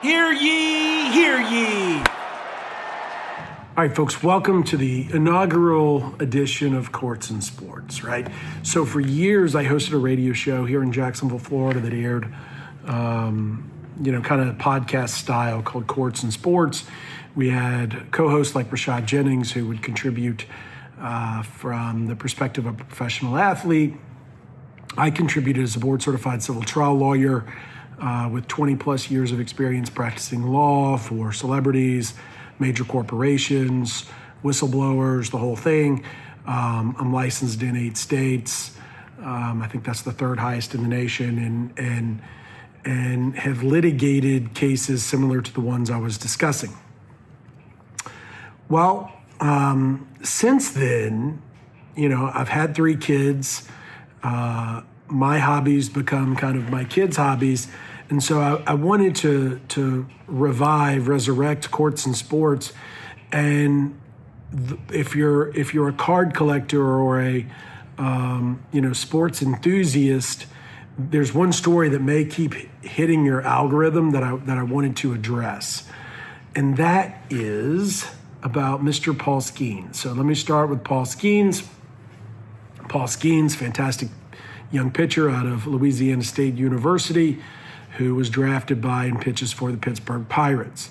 Hear ye, hear ye. All right, folks, welcome to the inaugural edition of Courts and Sports, right? So for years, I hosted a radio show here in Jacksonville, Florida that aired, kind of podcast style called Courts and Sports. We had co-hosts like Rashad Jennings, who would contribute from the perspective of a professional athlete. I contributed as a board-certified civil trial lawyer with 20 plus years of experience practicing law for celebrities, major corporations, whistleblowers, the whole thing. I'm licensed in 8 states. I think that's the 3rd highest in the nation, and have litigated cases similar to the ones I was discussing. Well, since then, I've had 3 kids. My hobbies become kind of my kids' hobbies. And so I wanted to resurrect Courts and Sports. And if you're a card collector or a sports enthusiast, there's one story that may keep hitting your algorithm that I wanted to address, and that is about Mr. Paul Skenes. So let me start with Paul Skenes. Paul Skenes, fantastic young pitcher out of Louisiana State University, who was drafted by and pitches for the Pittsburgh Pirates.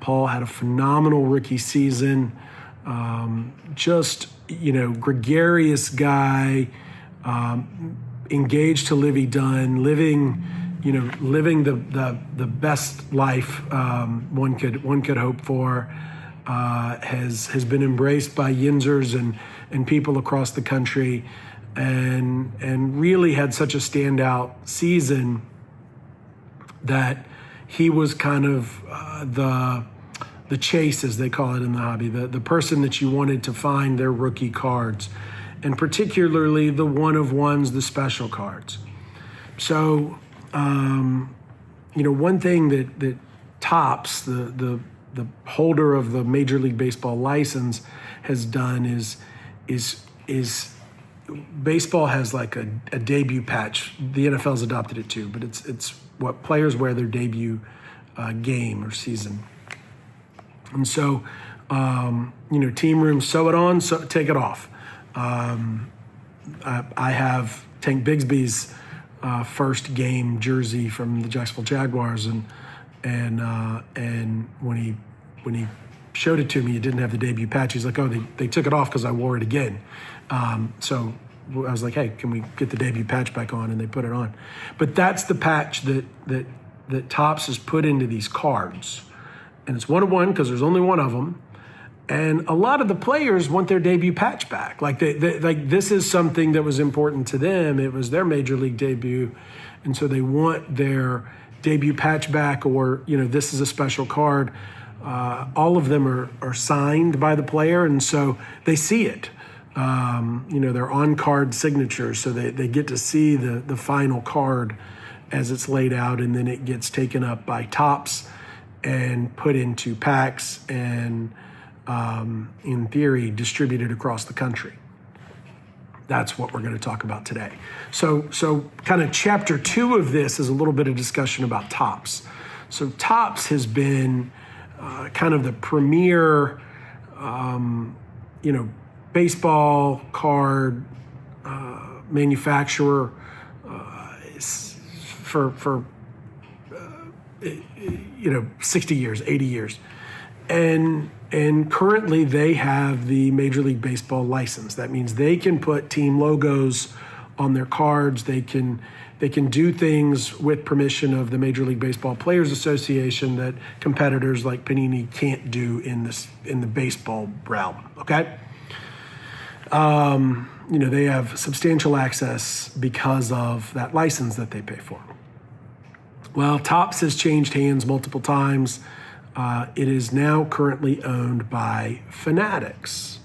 Paul had a phenomenal rookie season, gregarious guy, engaged to Livy Dunn, living the best life one could hope for. Has been embraced by Yinzers and people across the country, and really had such a standout season that he was kind of the chase, as they call it in the hobby, the person that you wanted to find their rookie cards, and particularly the one-of-ones, the special cards. So, one thing that Topps, the holder of the Major League Baseball license, has done is baseball has like a debut patch. The NFL's adopted it too, but it's what players wear their debut game or season. And so, team room, sew it on, take it off. I have Tank Bigsby's first game jersey from the Jacksonville Jaguars, and when he showed it to me, it didn't have the debut patch. He's like, "Oh, they took it off because I wore it again." So I was like, "Hey, can we get the debut patch back on?" And they put it on. But that's the patch that Topps has put into these cards, and it's one-of-one because there's only one of them. And a lot of the players want their debut patch back. Like this is something that was important to them. It was their major league debut, and so they want their debut patch back. Or this is a special card. All of them are signed by the player, and so they see it. They're on-card signatures, so they get to see the final card as it's laid out, and then it gets taken up by Topps and put into packs and, in theory, distributed across the country. That's what we're going to talk about today. So kind of chapter 2 of this is a little bit of discussion about Topps. So Topps has been kind of the premier, baseball card manufacturer for 60 years, 80 years, and currently they have the Major League Baseball license. That means they can put team logos on their cards. They can do things with permission of the Major League Baseball Players Association that competitors like Panini can't do in the baseball realm. Okay. They have substantial access because of that license that they pay for. Well, Topps has changed hands multiple times. It is now currently owned by Fanatics.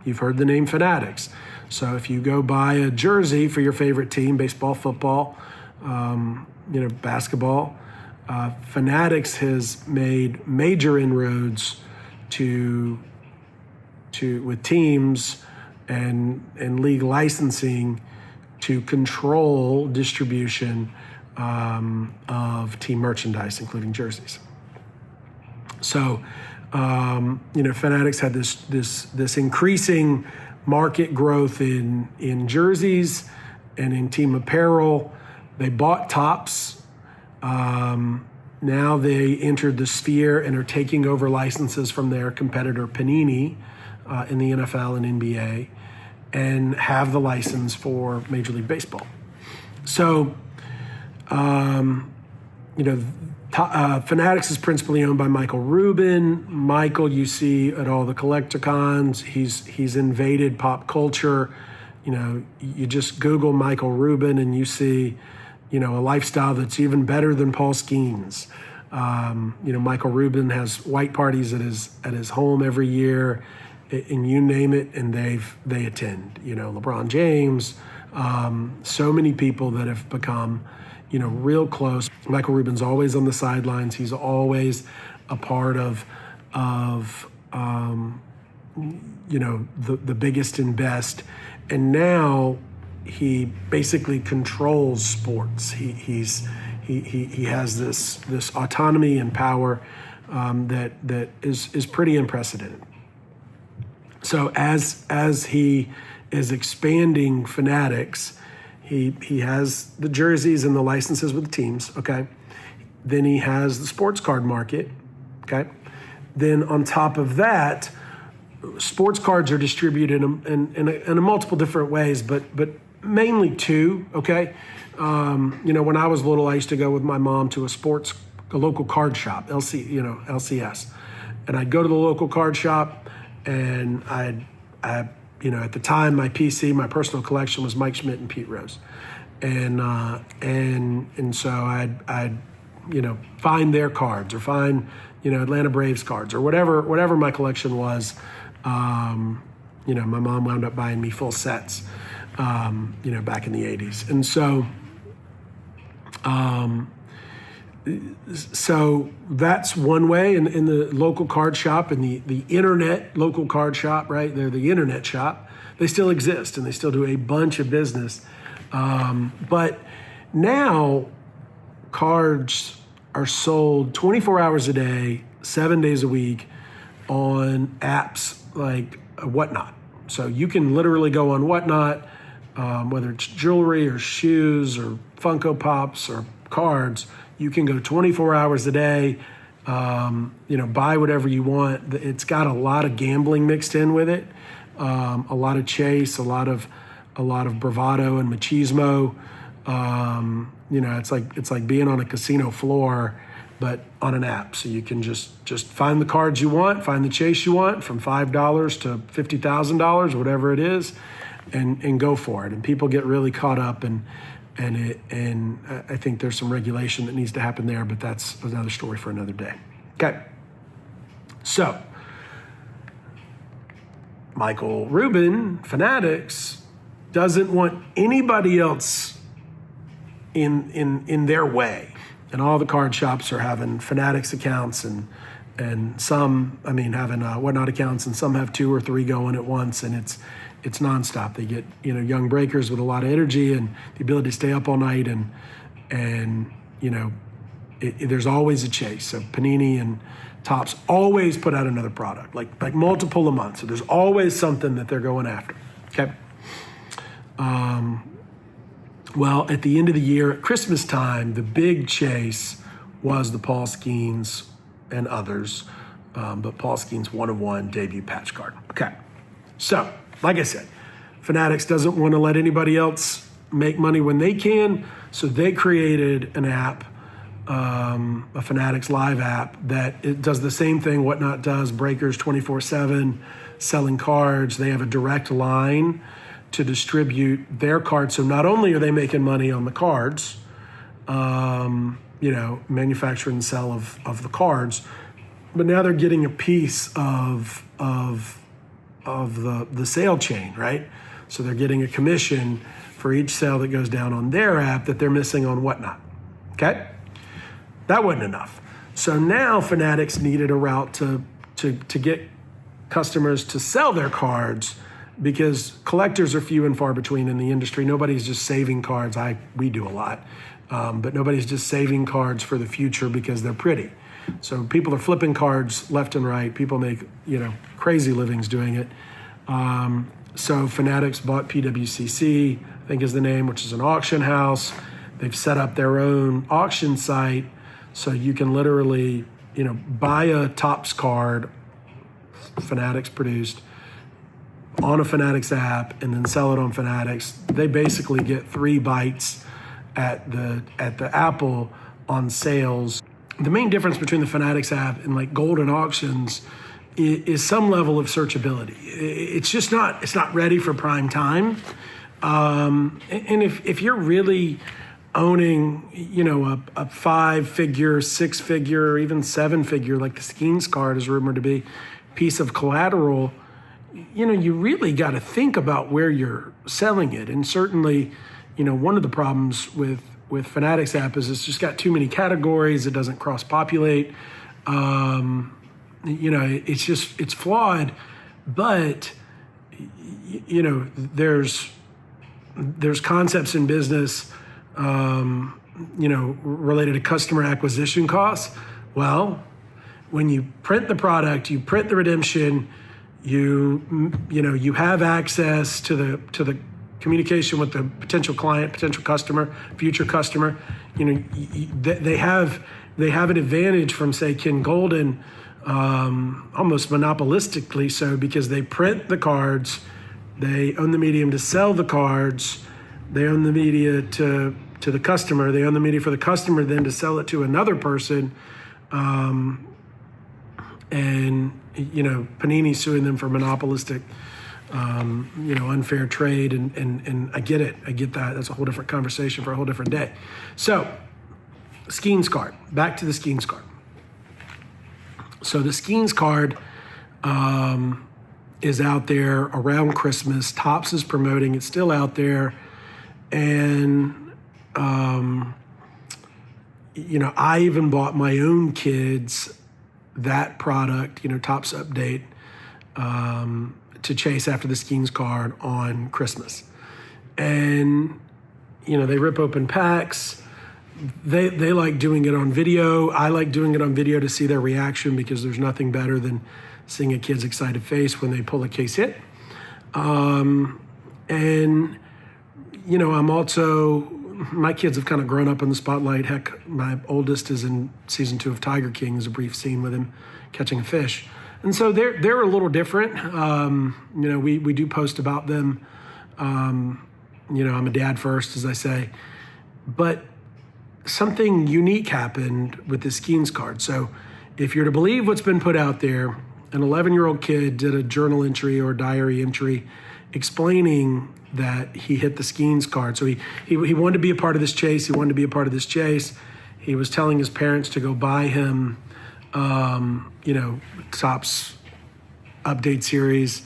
You've heard the name Fanatics. So if you go buy a jersey for your favorite team, baseball, football, basketball, Fanatics has made major inroads with teams and league licensing to control distribution of team merchandise, including jerseys. So, Fanatics had this increasing market growth in jerseys and in team apparel. They bought Topps. Now they entered the sphere and are taking over licenses from their competitor Panini in the NFL and NBA, and have the license for Major League Baseball. So, Fanatics is principally owned by Michael Rubin. Michael, you see at all the collecticons. He's invaded pop culture. You just Google Michael Rubin and you see, a lifestyle that's even better than Paul Skenes. Michael Rubin has white parties at his home every year, and you name it, and they attend. LeBron James, so many people that have become, real close. Michael Rubin's always on the sidelines. He's always a part of the biggest and best. And now he basically controls sports. He has this autonomy and power that is pretty unprecedented. So as he is expanding Fanatics, he has the jerseys and the licenses with the teams, okay? Then he has the sports card market, okay? Then on top of that, sports cards are distributed in a multiple different ways, but mainly two, okay? When I was little, I used to go with my mom to a local card shop, LCS. And I'd go to the local card shop, and I at the time, my PC, my personal collection was Mike Schmidt and Pete Rose. And so I'd find their cards or find, Atlanta Braves cards or whatever my collection was. My mom wound up buying me full sets, back in the 80s. And so that's one way in the local card shop and the internet local card shop, right? They're the internet shop. They still exist and they still do a bunch of business. But now cards are sold 24 hours a day, 7 days a week on apps like Whatnot. So you can literally go on Whatnot, whether it's jewelry or shoes or Funko Pops or cards. You can go 24 hours a day, buy whatever you want. It's got a lot of gambling mixed in with it, a lot of chase, a lot of bravado and machismo. It's like being on a casino floor, but on an app. So you can just find the cards you want, find the chase you want, from $5 to $50,000, whatever it is, and go for it. And people get really caught up and I think there's some regulation that needs to happen there, but that's another story for another day. Okay. So, Michael Rubin, Fanatics, doesn't want anybody else in their way. And all the card shops are having Fanatics accounts and some, having Whatnot accounts, and some have 2 or 3 going at once, and it's nonstop. They get, young breakers with a lot of energy and the ability to stay up all night, and there's always a chase. So Panini and Topps always put out another product, like multiple a month. So there's always something that they're going after. Okay. Well, at the end of the year, at Christmas time, the big chase was the Paul Skenes and others, but Paul Skenes 1-of-1 debut patch card. Okay. So, like I said, Fanatics doesn't want to let anybody else make money when they can, so they created an app, a Fanatics Live app, that it does the same thing Whatnot does, breakers 24/7, selling cards. They have a direct line to distribute their cards. So not only are they making money on the cards, manufacture and sell of the cards, but now they're getting a piece of the sale chain, right? So they're getting a commission for each sale that goes down on their app that they're missing on Whatnot. Okay? That wasn't enough. So now Fanatics needed a route to get customers to sell their cards, because collectors are few and far between in the industry. Nobody's just saving cards. We do a lot. But nobody's just saving cards for the future because they're pretty. So people are flipping cards left and right. People make, crazy livings doing it. So Fanatics bought PWCC, I think is the name, which is an auction house. They've set up their own auction site, so you can literally, buy a Topps card, Fanatics produced, on a Fanatics app, and then sell it on Fanatics. They basically get 3 bites at the apple on sales. The main difference between the Fanatics app and like Golden Auctions is some level of searchability. It's just not, it's not ready for prime time. And if you're really owning, a 5-figure, 6-figure, or even 7-figure, like the Skenes card is rumored to be, piece of collateral, you really got to think about where you're selling it. And certainly, one of the problems with Fanatics app is it's just got too many categories. It doesn't cross-populate. It's flawed, but, there's concepts in business, related to customer acquisition costs. Well, when you print the product, you print the redemption, you have access to the communication with the potential client, potential customer, future customer. They have an advantage from, say, Ken Golden, almost monopolistically so, because they print the cards, they own the medium to sell the cards, they own the media to the customer, they own the media for the customer then to sell it to another person. Panini suing them for monopolistic, unfair trade, and I get it. I get that. That's a whole different conversation for a whole different day. So, Skenes card. Back to the Skenes card. So the Skenes card is out there around Christmas. Topps is promoting. It's still out there. And, I even bought my own kids that product, Topps Update, to chase after the Skenes card on Christmas. And, they rip open packs. They like doing it on video. I like doing it on video to see their reaction, because there's nothing better than seeing a kid's excited face when they pull a case hit. I'm also, my kids have kind of grown up in the spotlight. Heck, my oldest is in season 2 of Tiger King. There's a brief scene with him catching a fish. And so they're a little different. We do post about them. I'm a dad first, as I say. But something unique happened with the Skenes card. So if you're to believe what's been put out there, an 11-year-old kid did a journal entry or diary entry explaining that he hit the Skenes card. So he wanted to be a part of this chase. He wanted to be a part of this chase. He was telling his parents to go buy him, Topps Update series,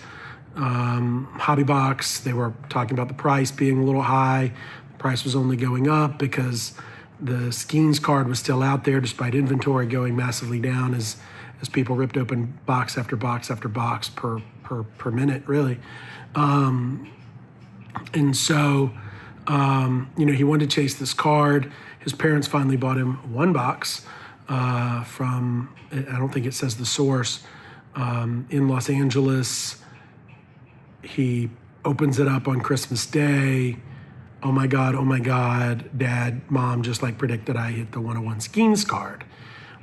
hobby box. They were talking about the price being a little high. The price was only going up because the Skenes card was still out there, despite inventory going massively down as people ripped open box after box after box per minute, really. And so, he wanted to chase this card. His parents finally bought him one box from, I don't think it says the source, in Los Angeles. He opens it up on Christmas Day. Oh my God, Dad, Mom, just like predicted, I hit the 101 Skenes card.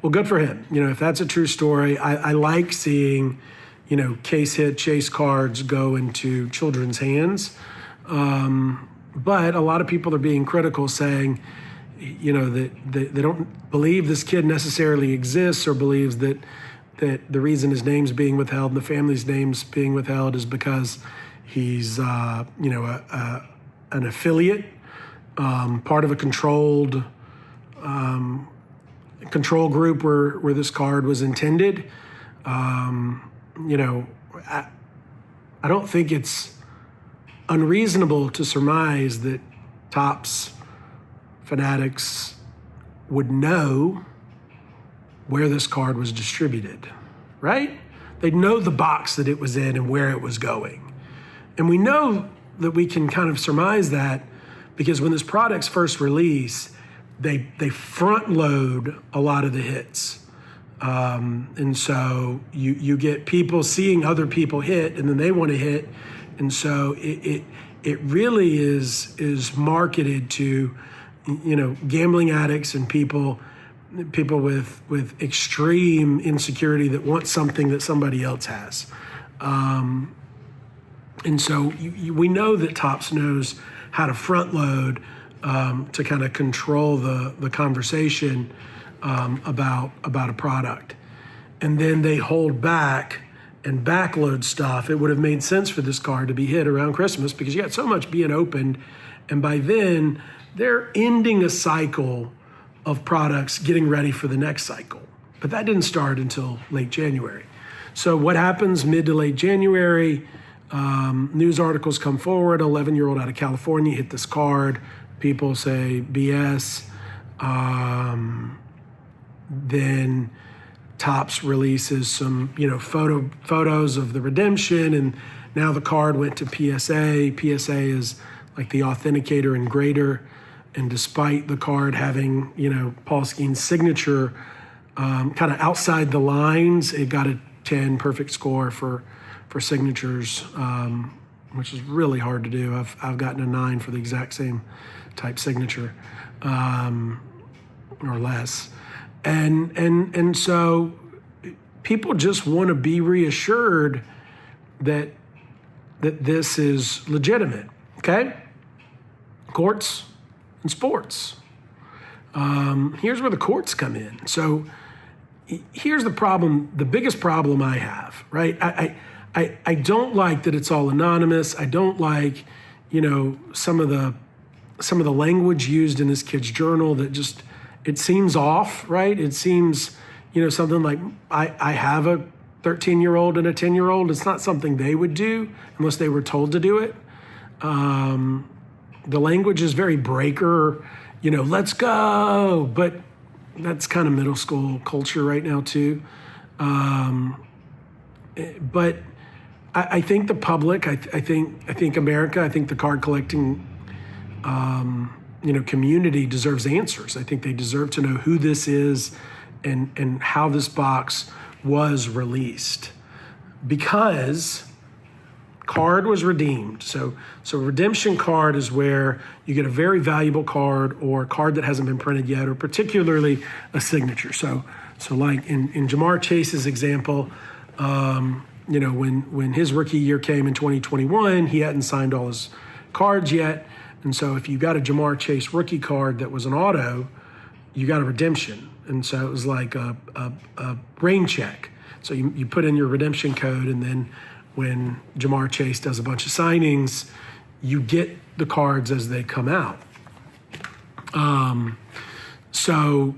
Well, good for him. If that's a true story, I like seeing, case hit chase cards go into children's hands. But a lot of people are being critical, saying, that they don't believe this kid necessarily exists, or believes that the reason his name's being withheld and the family's name's being withheld is because he's, an affiliate, part of a controlled control group where this card was intended. I don't think it's unreasonable to surmise that Topps Fanatics would know where this card was distributed, right? They'd know the box that it was in and where it was going. And we know that we can kind of surmise that because when this product's first released, they front load a lot of the hits. And so you get people seeing other people hit, and then they want to hit. And so it really is marketed to, gambling addicts and people with extreme insecurity that want something that somebody else has. And so we know that Topps knows how to front load to kind of control the conversation about a product. And then they hold back and backload stuff. It would have made sense for this card to be hit around Christmas because you got so much being opened. And by then, they're ending a cycle of products getting ready for the next cycle. But that didn't start until late January. So what happens mid to late January? News articles come forward, 11-year-old out of California hit this card. People say BS. Then Topps releases some, photos of the redemption, and now the card went to PSA. PSA is like the authenticator and grader, and despite the card having, Paul Skenes' signature kind of outside the lines, it got a 10 perfect score for signatures, which is really hard to do. I've gotten a 9 for the exact same type signature, or less. And so people just want to be reassured that this is legitimate, okay? Courts and sports. Here's where the courts come in. So here's the problem, the biggest problem I have, right? I don't like that it's all anonymous. I don't like, some of the language used in this kid's journal that just, it seems off, right? It seems, something like I have a 13-year-old and a 10-year-old. It's not something they would do unless they were told to do it. The language is very breaker, let's go. But that's kind of middle school culture right now too. But I think the public, I think America, I think the card collecting, community deserves answers. I think they deserve to know who this is and how this box was released, because card was redeemed. So redemption card is where you get a very valuable card or a card that hasn't been printed yet, or particularly a signature. So like in Jamar Chase's example, when his rookie year came in 2021, he hadn't signed all his cards yet. And so if you got a Jamar Chase rookie card that was an auto, you got a redemption. And so it was like a rain check. So you put in your redemption code, and then when Jamar Chase does a bunch of signings, you get the cards as they come out. So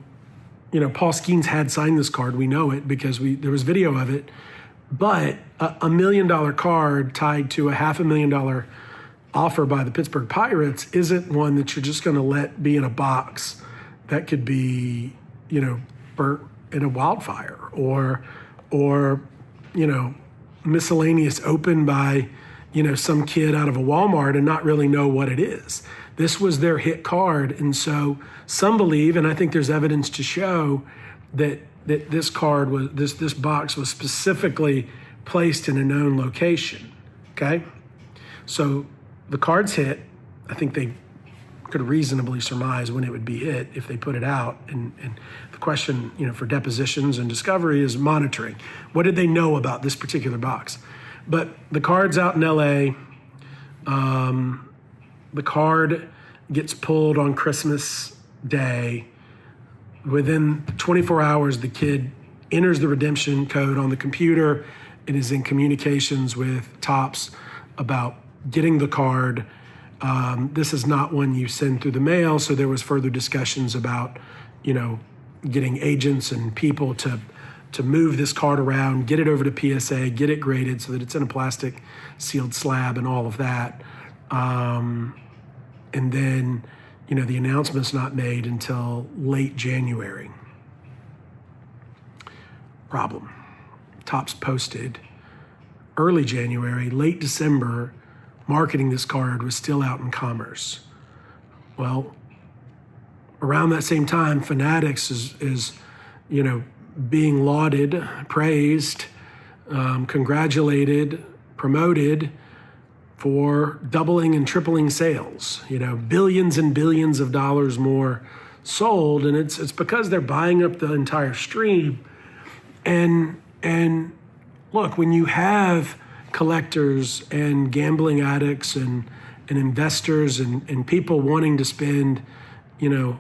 Paul Skenes had signed this card. We know it because there was video of it. But a $1 million card tied to a $500,000 offer by the Pittsburgh Pirates isn't one that you're just going to let be in a box that could be, burnt in a wildfire or miscellaneous opened by, some kid out of a Walmart and not really know what it is. This was their hit card. And so some believe, and I think there's evidence to show that this card was, this box was specifically placed in a known location, okay? So the card's hit. I think they could reasonably surmise when it would be hit if they put it out. And the question, for depositions and discovery is monitoring. What did they know about this particular box? But the card's out in LA. The card gets pulled on Christmas Day. Within 24 hours, the kid enters the redemption code on the computer and is in communications with Topps about getting the card. This is not one you send through the mail, so there was further discussions about, getting agents and people to move this card around, get it over to PSA, get it graded so that it's in a plastic sealed slab and all of that. And then, the announcement's not made until late January. Problem. Topps posted early January, late December, marketing this card was still out in commerce. Well, around that same time, Fanatics is being lauded, praised, congratulated, promoted for doubling and tripling sales, billions and billions of dollars more sold. And it's because they're buying up the entire stream. And look, when you have collectors and gambling addicts and investors and people wanting to spend,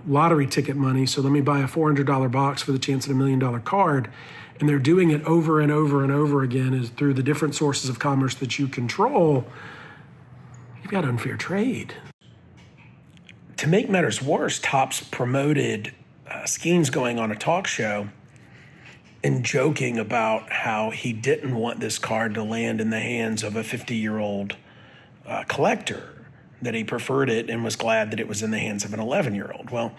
lottery ticket money, so let me buy a $400 box for the chance at $1 million card, and they're doing it over and over and over again is through the different sources of commerce that you control, you've got unfair trade. To make matters worse, Topps promoted Skenes going on a talk show and joking about how he didn't want this card to land in the hands of a 50-year-old collector, that he preferred it and was glad that it was in the hands of an 11-year-old. Well,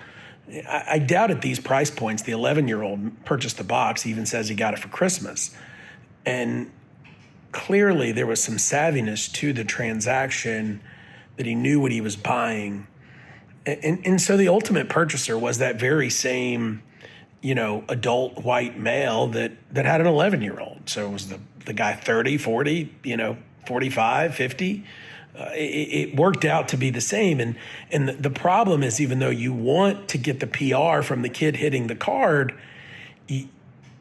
I doubt at these price points the 11-year-old purchased the box. He even says he got it for Christmas. And clearly there was some savviness to the transaction, that he knew what he was buying. And so the ultimate purchaser was that very same, adult white male that had an 11-year-old. So it was the guy 30, 40, 45, 50. It worked out to be the same. And the problem is, even though you want to get the PR from the kid hitting the card,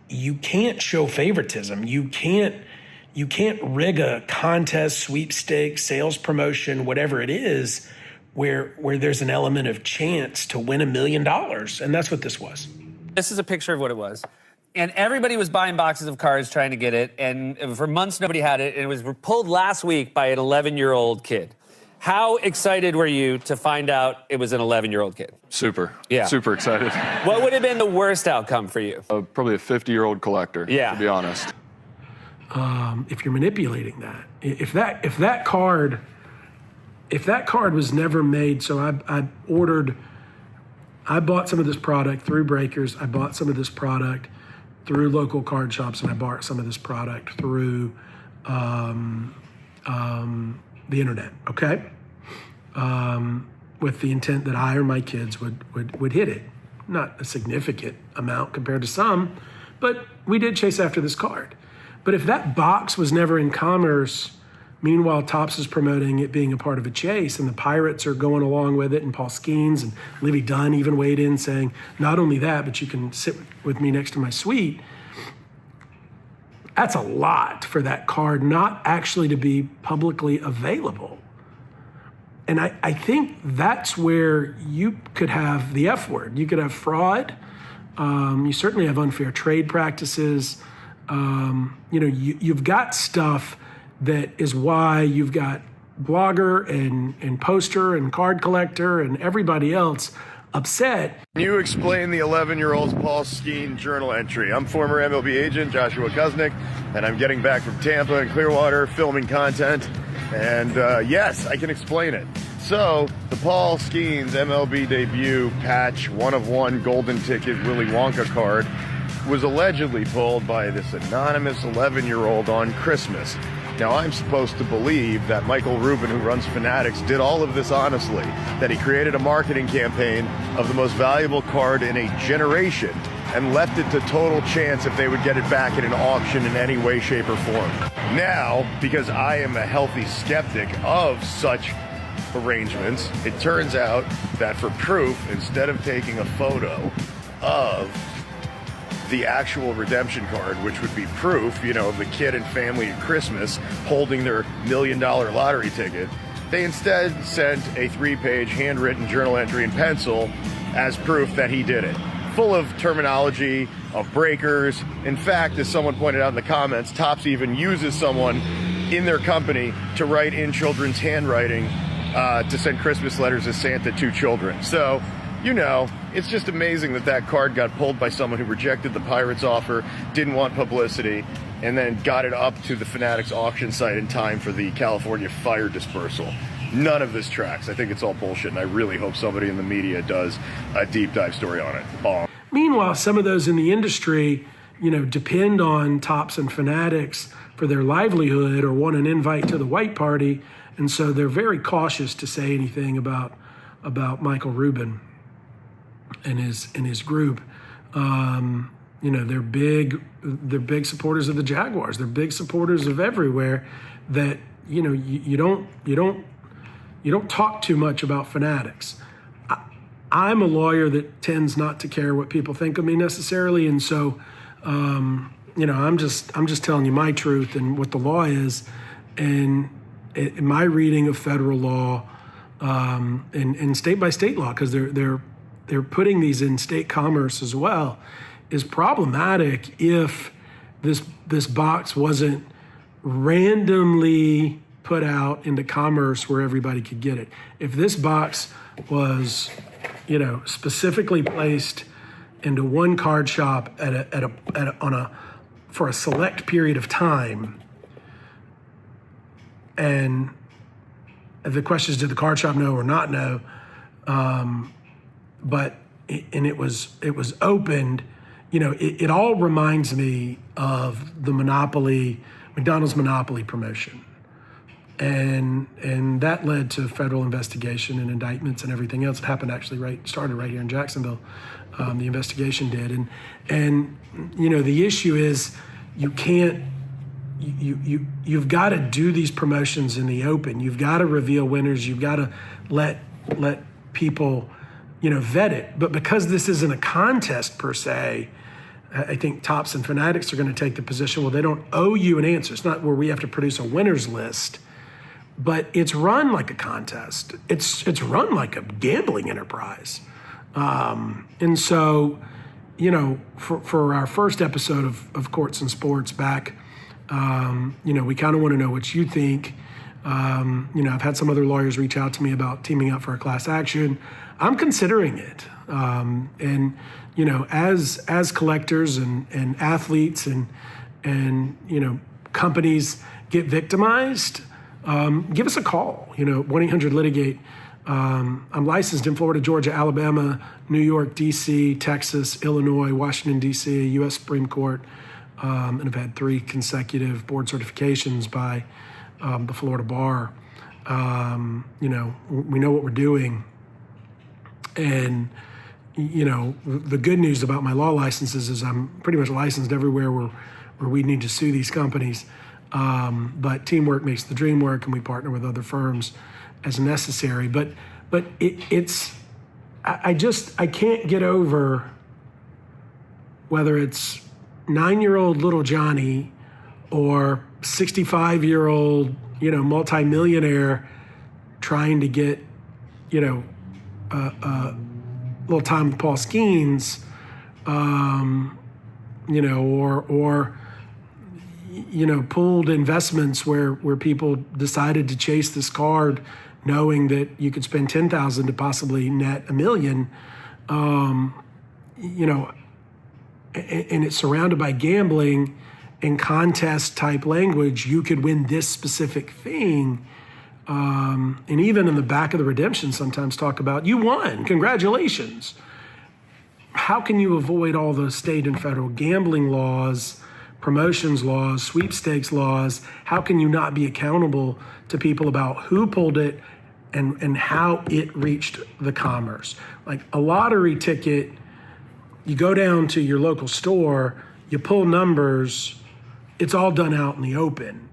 you can't show favoritism. You can't rig a contest, sweepstakes, sales promotion, whatever it is, where there's an element of chance to win $1 million. And that's what this was. This is a picture of what it was. And everybody was buying boxes of cards trying to get it. And for months, nobody had it. And it was pulled last week by an 11-year-old kid. How excited were you to find out it was an 11-year-old kid? Super. Yeah. Super excited. What would have been the worst outcome for you? Probably a 50-year-old collector, yeah, to be honest. If you're manipulating that, if that card was never made, so I bought some of this product through breakers. I bought some of this product through local card shops, and I bought some of this product through the internet. Okay, with the intent that I or my kids would hit it. Not a significant amount compared to some, but we did chase after this card. But if that box was never in commerce, meanwhile Topps is promoting it being a part of a chase, and the Pirates are going along with it, and Paul Skenes and Livy Dunn even weighed in saying, not only that, but you can sit with me next to my suite. That's a lot for that card not actually to be publicly available. And I think that's where you could have the F word. You could have fraud. You certainly have unfair trade practices. You've got stuff that is why you've got blogger and poster and card collector and everybody else upset. Can you explain the 11-year-old's Paul Skenes journal entry? I'm former MLB agent Joshua Kuznick, and I'm getting back from Tampa and Clearwater filming content. And yes, I can explain it. So the Paul Skenes MLB debut patch, 1-of-1 golden ticket Willy Wonka card, was allegedly pulled by this anonymous 11-year-old on Christmas. Now, I'm supposed to believe that Michael Rubin, who runs Fanatics, did all of this honestly, that he created a marketing campaign of the most valuable card in a generation and left it to total chance if they would get it back at an auction in any way, shape, or form. Now, because I am a healthy skeptic of such arrangements, it turns out that for proof, instead of taking a photo of the actual redemption card, which would be proof, of the kid and family at Christmas holding their $1 million lottery ticket, they instead sent a 3-page handwritten journal entry in pencil as proof that he did it. Full of terminology, of breakers. In fact, as someone pointed out in the comments, Topps even uses someone in their company to write in children's handwriting to send Christmas letters as Santa to children. So, it's just amazing that card got pulled by someone who rejected the Pirates offer, didn't want publicity, and then got it up to the Fanatics auction site in time for the California fire dispersal. None of this tracks. I think it's all bullshit, and I really hope somebody in the media does a deep dive story on it. Meanwhile, some of those in the industry, depend on Topps and Fanatics for their livelihood or want an invite to the white party, and so they're very cautious to say anything about Michael Rubin. and his group, they're big supporters of the Jaguars. They're big supporters of everywhere. That you don't talk too much about Fanatics. I'm a lawyer that tends not to care what people think of me necessarily, and so I'm just telling you my truth and what the law is, and in my reading of federal law and state by state law, because they're putting these in state commerce as well, is problematic if this box wasn't randomly put out into commerce where everybody could get it. If this box was, specifically placed into one card shop for a select period of time, and the question is, did the card shop know or not know? It was opened. It all reminds me of the McDonald's Monopoly promotion. And that led to federal investigation and indictments and everything else. It happened started right here in Jacksonville. The investigation did. And the issue is you've got to do these promotions in the open. You've got to reveal winners. You've got to let people, vet it. But because this isn't a contest per se, I think Topps and Fanatics are going to take the position, well, they don't owe you an answer. It's not where we have to produce a winner's list, but it's run like a contest. It's run like a gambling enterprise. And so, for our first episode of Courts and Sports back, we kind of want to know what you think. I've had some other lawyers reach out to me about teaming up for a class action. I'm considering it. As collectors and athletes and companies get victimized, give us a call. 1-800-LITIGATE. I'm licensed in Florida, Georgia, Alabama, New York, D.C., Texas, Illinois, Washington, D.C., U.S. Supreme Court, and I've had 3 consecutive board certifications by the Florida Bar. We know what we're doing. And, the good news about my law licenses is I'm pretty much licensed everywhere where we need to sue these companies. But teamwork makes the dream work, and we partner with other firms as necessary. But I can't get over whether it's 9-year-old little Johnny or 65-year-old, multimillionaire trying to get, little time with Paul Skenes, or pooled investments where people decided to chase this card knowing that you could spend $10,000 to possibly net $1 million, and it's surrounded by gambling and contest type language. You could win this specific thing. And even in the back of the redemption, sometimes talk about, you won, congratulations. How can you avoid all the state and federal gambling laws, promotions laws, sweepstakes laws? How can you not be accountable to people about who pulled it and how it reached the commerce? Like a lottery ticket, you go down to your local store, you pull numbers, it's all done out in the open.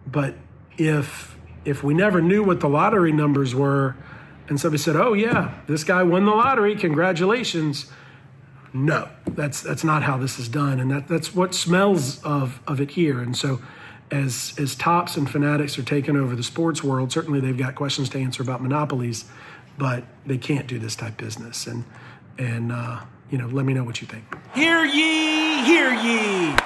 But if we never knew what the lottery numbers were, and somebody said, oh yeah, this guy won the lottery, congratulations. No, that's not how this is done. And that's what smells of it here. And so as Topps and Fanatics are taking over the sports world, certainly they've got questions to answer about monopolies, but they can't do this type business. And let me know what you think. Hear ye, hear ye.